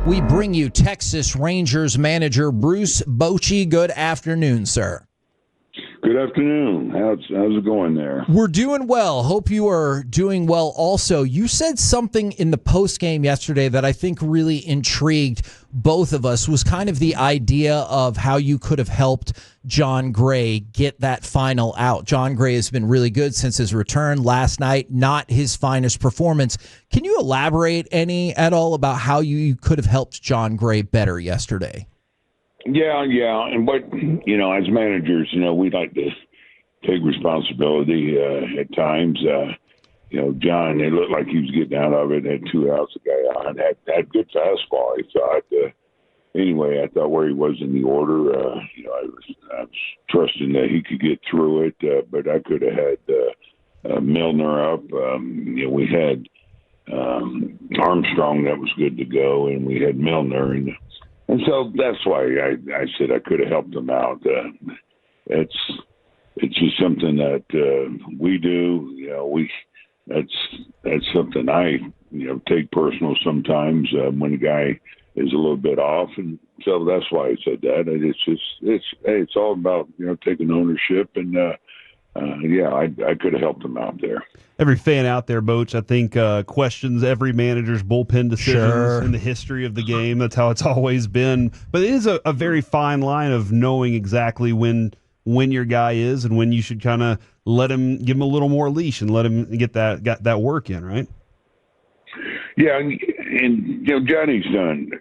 We bring you Texas Rangers manager Bruce Bochy. Good afternoon, sir. Good afternoon. How's it going there? We're doing well. Hope you are doing well also. You said something in the postgame yesterday that I think really intrigued both of us, was kind of the idea of how you could have helped Jon Gray get that final out. Jon Gray has been really good since his return last night, not his finest performance. Can you elaborate any at all about how you could have helped Jon Gray better yesterday? Yeah. But, as managers, we like to take responsibility at times. Jon, it looked like he was getting out of it, had 2 outs, the guy on, had good fastball, I thought. Anyway, I thought where he was in the order, I was trusting that he could get through it, but I could have had Milner up. We had Armstrong that was good to go, and we had Milner, and so that's why I said I could have helped him out. It's just something that we do. That's something I take personal sometimes when a guy is a little bit off, and so that's why I said that. It's all about taking ownership, and I could have helped him out there. Every fan out there, Boach, I think questions every manager's bullpen decisions in the history of the game. That's how it's always been. But it is a very fine line of knowing exactly when your guy is and when you should kind of give him a little more leash and let him get that work in, right? Yeah, and Johnny's done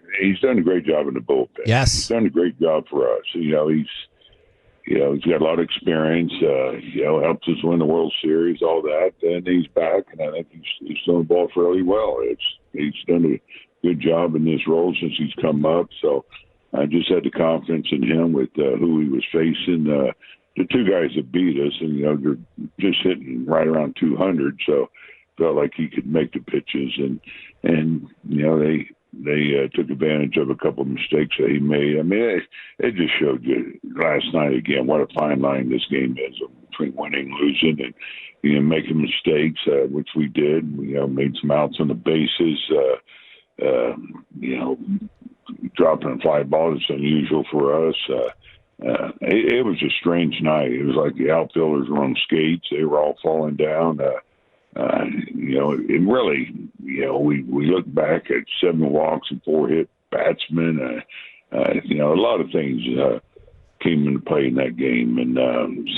a great job in the bullpen. Yes, he's done a great job for us. He's got a lot of experience. Helps us win the World Series, all that, and he's back, and I think he's thrown the ball fairly well. He's done a good job in this role since he's come up. So I just had the confidence in him with who he was facing. The two guys that beat us, and they're just hitting right around 200. So felt like he could make the pitches, and they took advantage of a couple of mistakes that he made. I mean, it just showed you last night again what a fine line this game is between winning and losing, and making mistakes, which we did. We made some outs on the bases. Dropping a fly ball is unusual for us. It was a strange night. It was like the outfielders were on skates. They were all falling down. And really, we look back at 7 walks and 4 hit batsmen. A lot of things came into play in that game, and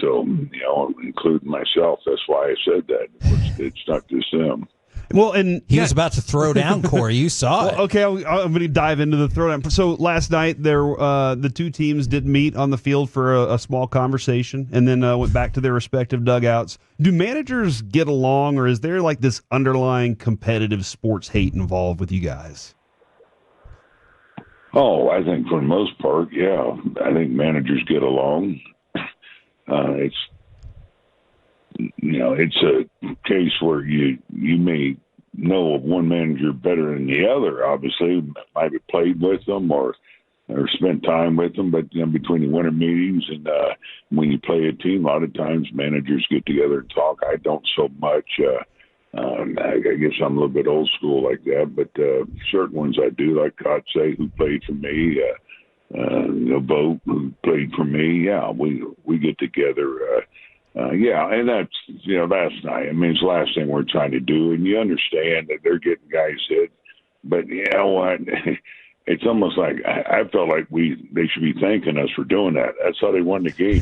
so including myself. That's why I said that. It's not just them. Well, and he was about to throw down, Corey. You saw it. Okay, I'm going to dive into the throwdown. So last night, the two teams did meet on the field for a small conversation, and then went back to their respective dugouts. Do managers get along, or is there like this underlying competitive sports hate involved with you guys? Oh, I think for the most part, yeah. I think managers get along. It's a case where you may know of one manager better than the other. Obviously, might have played with them or spent time with them, but between the winter meetings and when you play a team, a lot of times managers get together and talk. I don't so much. I guess I'm a little bit old school like that, but certain ones I do, like Kotze, who played for me, Boat, who played for me. Yeah, we get together. And that's, last night. I mean, it's the last thing we're trying to do. And you understand that they're getting guys hit. But you know what? It's almost like I felt like they should be thanking us for doing that. That's how they won the game.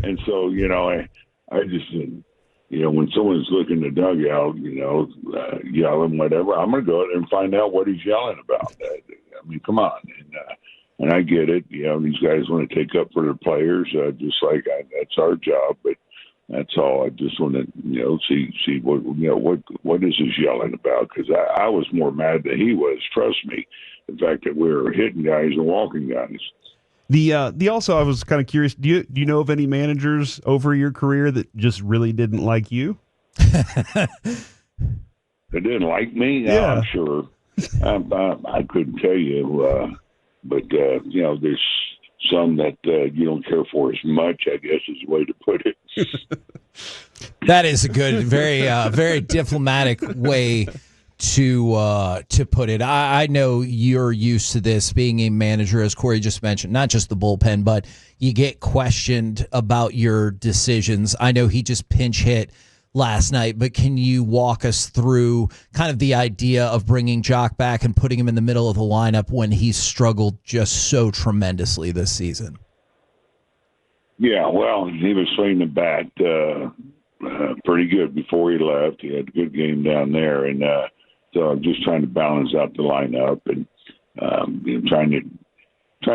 And so, I just, when someone's looking to dugout, yelling, whatever, I'm going to go out and find out what he's yelling about. I mean, come on. And I get it. These guys want to take up for their players, just like that's our job. But that's all. I just want to, see what is this yelling about? Because I was more mad than he was. Trust me, the fact that we were hitting guys and walking guys. The also, I was kind of curious. Do you know of any managers over your career that just really didn't like you? They didn't like me. Yeah, I'm sure. I couldn't tell you. But, there's some that you don't care for as much, I guess is the way to put it. That is a good, very, very diplomatic way to put it. I know you're used to this being a manager, as Corey just mentioned, not just the bullpen, but you get questioned about your decisions. I know he just pinch hit last night, but can you walk us through kind of the idea of bringing Jock back and putting him in the middle of the lineup when he's struggled just so tremendously this season? Yeah, well, he was swinging the bat pretty good before he left. He had a good game down there, and so I'm just trying to balance out the lineup and trying to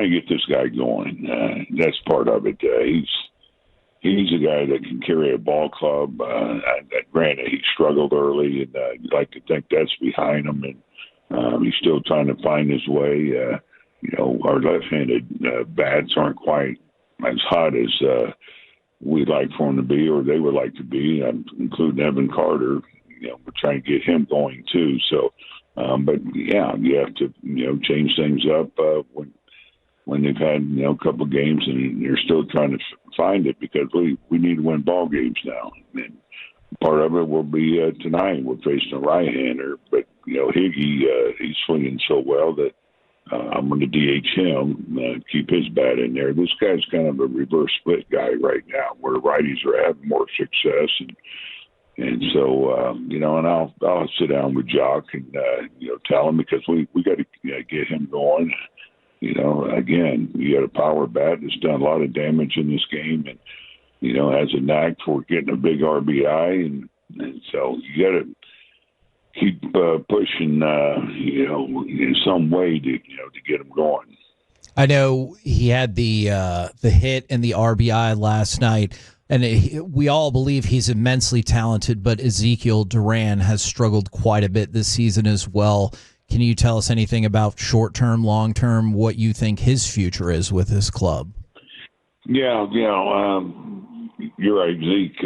get this guy going. That's part of it. He's a guy that can carry a ball club. Granted, he struggled early, and you'd like to think that's behind him, and he's still trying to find his way. Our left-handed bats aren't quite as hot as we'd like for him to be, or they would like to be, including Evan Carter. We're trying to get him going too. So, but yeah, you have to change things up when they've had a couple of games and you're still trying to find it, because we need to win ball games now. And part of it will be tonight. We're facing a right-hander, but Higgy, he's swinging so well that I'm going to DH him, keep his bat in there. This guy's kind of a reverse split guy right now, where righties are having more success, and so and I'll sit down with Jock and tell him, because we got to get him going. Again, you got a power bat that's done a lot of damage in this game, and has a knack for getting a big RBI, and so you got to keep pushing, in some way to get him going. I know he had the hit and the RBI last night, and we all believe he's immensely talented, but Ezekiel Duran has struggled quite a bit this season as well. Can you tell us anything about short-term, long-term, what you think his future is with this club? Yeah, you're right, Zeke.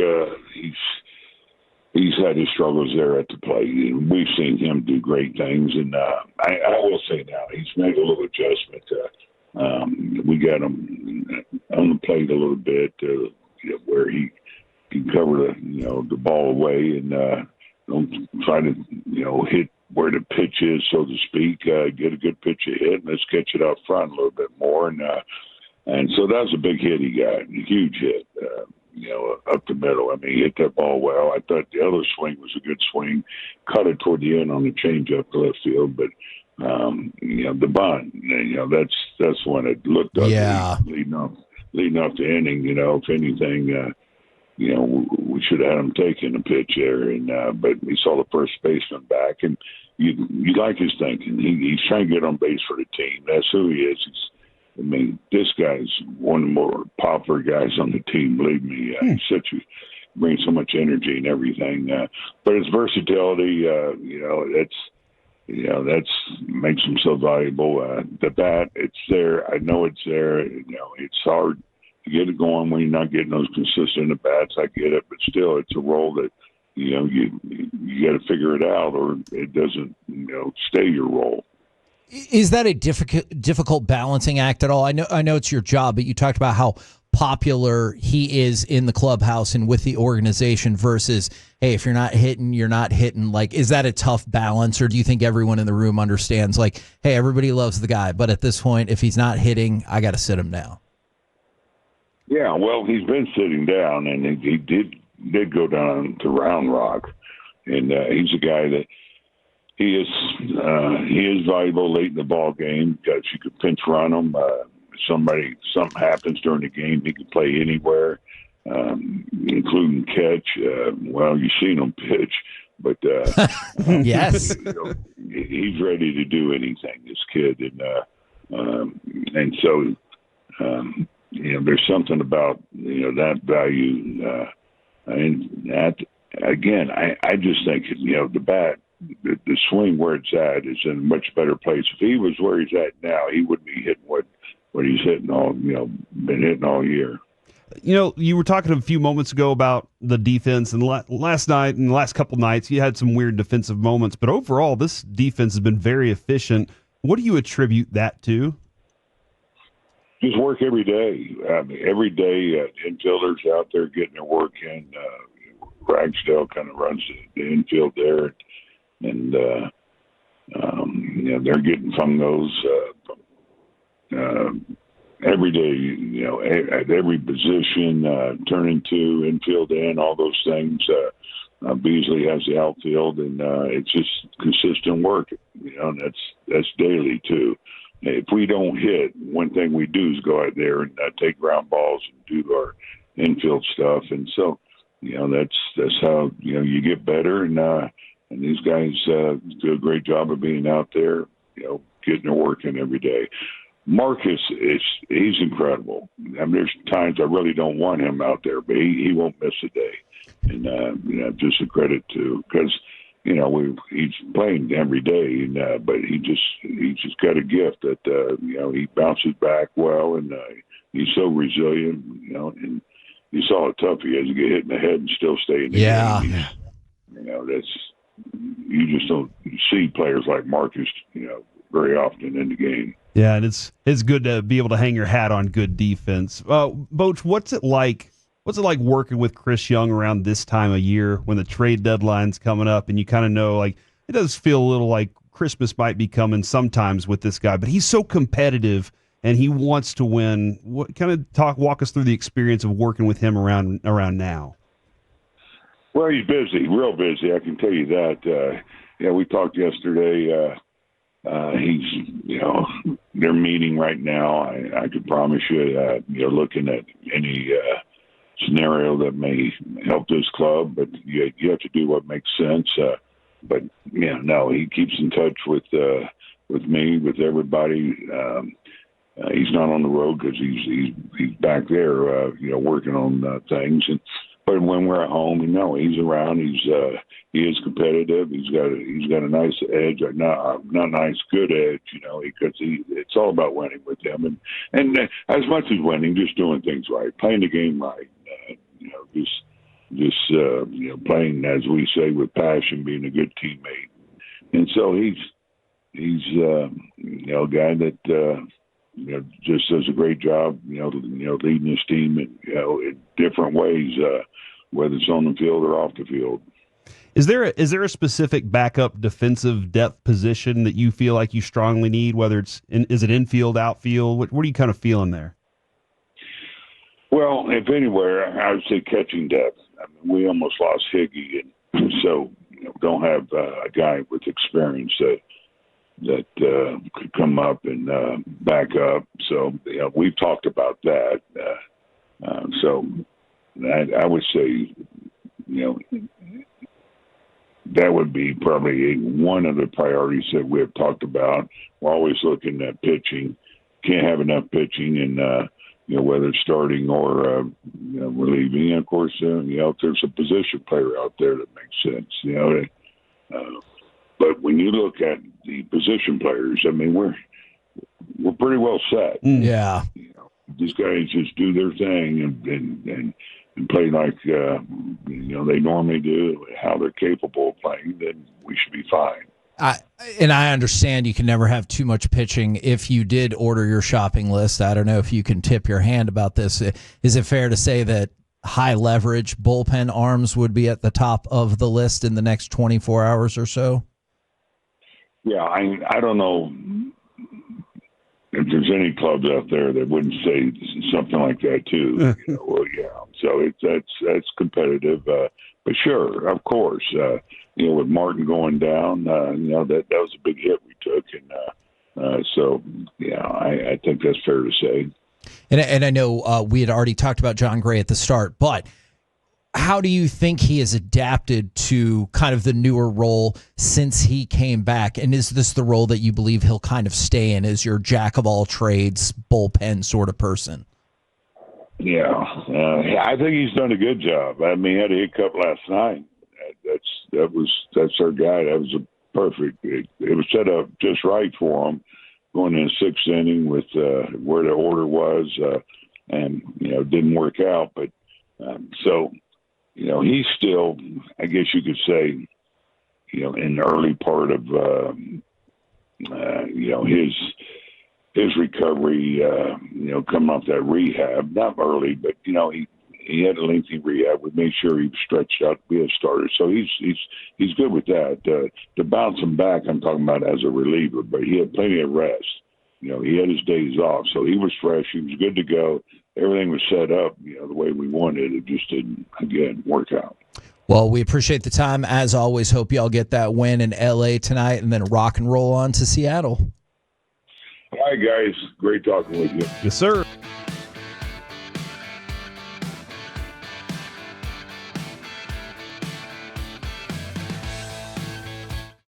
He's had his struggles there at the plate. We've seen him do great things, and I will say now he's made a little adjustment. We got him on the plate a little bit, where he can cover the ball away and don't try to hit where the pitch is, so to speak. Get a good pitch to hit, and let's catch it up front a little bit more. And so that was a big hit he got, a huge hit. Up the middle. I mean, he hit that ball well. I thought the other swing was a good swing. Cut it toward the end on the changeup to left field, but the bunt. That's when it looked ugly. Yeah. Leading up the inning. If anything, we should have had him taking a pitch there, and but we saw the first baseman back, and you like his thinking. He's trying to get on base for the team. That's who he is. This guy's one of the more popular guys on the team. Believe me, he brings so much energy and everything. But his versatility, that's makes him so valuable. The bat, it's there. I know it's there. It's hard to get it going when you're not getting those consistent at bats. I get it, but still, it's a role that you got to figure it out, or it doesn't stay your role. Is that a difficult balancing act at all? I know it's your job, but you talked about how popular he is in the clubhouse and with the organization versus, hey, if you're not hitting, you're not hitting. Like, is that a tough balance, or do you think everyone in the room understands, like, hey, everybody loves the guy, but at this point, if he's not hitting, I got to sit him down? Yeah, well, he's been sitting down, and he did go down to Round Rock, and he's a guy that he is valuable late in the ball game, because you could pinch run him. Something happens during the game, he can play anywhere, including catch. You've seen him pitch, but yes, he's ready to do anything. This kid, and so there's something about that value, and that again, I just think the bat. The swing where it's at is in a much better place. If he was where he's at now, he wouldn't be hitting what he's hitting been hitting all year. You were talking a few moments ago about the defense, and last night and the last couple nights, you had some weird defensive moments, but overall, this defense has been very efficient. What do you attribute that to? Just work every day. Every day, infielders out there getting their work in. Ragsdale kind of runs the infield there. and they're getting from those every day. At every position, turning to infield in, all those things. Beasley has the outfield, and it's just consistent work. And that's daily too. If we don't hit, one thing we do is go out there and take ground balls and do our infield stuff, and so that's how you get better. And these guys do a great job of being out there, getting their work in every day. Marcus he's incredible. I mean, there's times I really don't want him out there, but he won't miss a day. And just a credit to, because he's playing every day, and but he's just got a gift that he bounces back well, and he's so resilient. And you saw how tough he is to get hit in the head and still stay in the game. That's, you just don't see players like Marcus, very often in the game. Yeah, and it's good to be able to hang your hat on good defense. Boch, what's it like working with Chris Young around this time of year when the trade deadline's coming up, and you kind of know, like, it does feel a little like Christmas might be coming sometimes with this guy, but he's so competitive and he wants to win. Walk us through the experience of working with him around now. Well, he's busy, real busy. I can tell you that. We talked yesterday. He's, they're meeting right now. I can promise you, looking at any scenario that may help this club, but you have to do what makes sense. But he keeps in touch with me, with everybody. He's not on the road because he's back there, working on things. But when we're at home, he's around. He is competitive. He's got a nice edge, not nice, good edge. Because it's all about winning with him, and as much as winning, just doing things right, playing the game right. Just playing, as we say, with passion, being a good teammate. And so he's a guy that just does a great job, leading his team in different ways, whether it's on the field or off the field. Is there a specific backup defensive depth position that you feel like you strongly need? Whether is it infield, outfield? What are you kind of feeling there? Well, if anywhere, I would say catching depth. I mean, we almost lost Higgy, and so don't have a guy with experience that could come up and back up. So we've talked about that. So I would say that would be probably one of the priorities that we have talked about. We're always looking at pitching. Can't have enough pitching, and whether it's starting or relieving. And of course, if there's a position player out there that makes sense. But when you look at the position players, I mean, we're pretty well set. Yeah. These guys just do their thing and play like they normally do, how they're capable of playing. Then we should be fine. I understand you can never have too much pitching. If you did order your shopping list, I don't know if you can tip your hand about this. Is it fair to say that high leverage bullpen arms would be at the top of the list in the next 24 hours or so? Yeah, I don't know if there's any clubs out there that wouldn't say something like that too. Well, yeah. So that's competitive, but sure, of course. With Martin going down, that was a big hit we took, and so I think that's fair to say. And I know we had already talked about Jon Gray at the start, but how do you think he has adapted to kind of the newer role since he came back? And is this the role that you believe he'll kind of stay in, as your jack of all trades, bullpen sort of person? Yeah, I think he's done a good job. I mean, he had a hiccup last night. That's our guy. That was a perfect. It was set up just right for him, going in the sixth inning with where the order was, and didn't work out. But so he's still, I guess you could say, in the early part of his recovery, coming off that rehab. Not early, but he had a lengthy rehab. We made sure he was stretched out to be a starter. So he's good with that. To bounce him back, I'm talking about as a reliever, but he had plenty of rest. He had his days off, so he was fresh. He was good to go. Everything was set up, the way we wanted. It just didn't, again, work out. Well, we appreciate the time. As always, hope y'all get that win in L.A. tonight and then rock and roll on to Seattle. All right, guys. Great talking with you. Yes, sir.